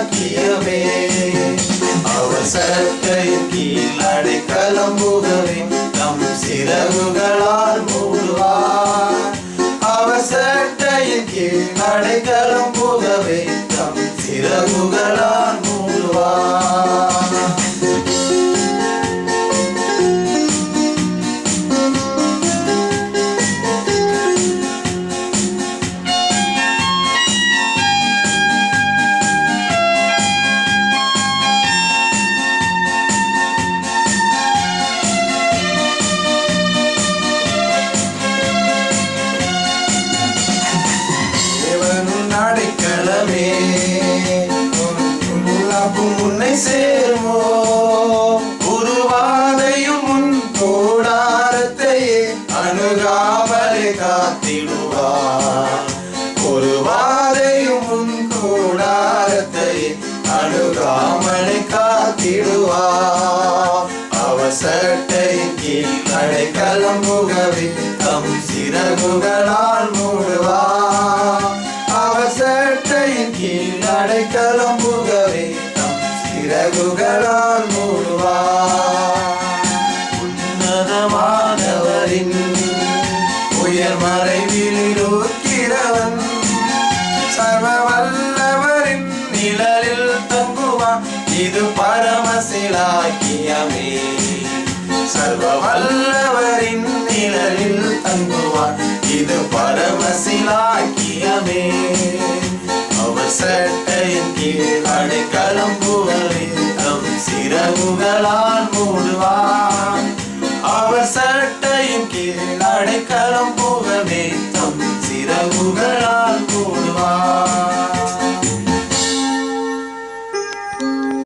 பாக்கியமே. அவர் சட்டையின் கீழ் அடைக்கலம் புகவே தம் சிறகுகளால் மூடுவார். அவர் சட்டையின் கீழ் அடைக்கலம் புகவே தம் சிறகுகளால் மூடுவார். அடைக்கலமே உன்னை சேருமோ. உருவாதையும் உன் கூடாரத்தையே அணுகாமலே காத்திடுவார். உருவாதையும் உன் கூடாரத்தையே அணுகாமலே காத்திடுவார். அவர் சட்டையின் கீழ் அடைக்கலம் புகவே தம் சிறகுகளால் மூடுவார். அவர் சட்டையின் கீழ் அடைக்கலம் புகவே தம் சிறகுகளால் மூடுவார். உன்னதமானவரின் உயர் மறைவில் இருக்கிறவன் சர்வ வல்லவரின் நிழலில் தங்குவான். இது பரமசிலாக்கியமே. சர்வ வல்லவரின் நிழலில் தங்குவான். இது பரமசிலாக்கியமே. அவர் சட்டையின் கீழ் அடைக்கலம் புகவே தம் சிறகுகளால் மூடுவார். அவர் சட்டையின் கீழ் அடைக்கலம் புகவே தம் சிறகுகளால் மூடுவார்.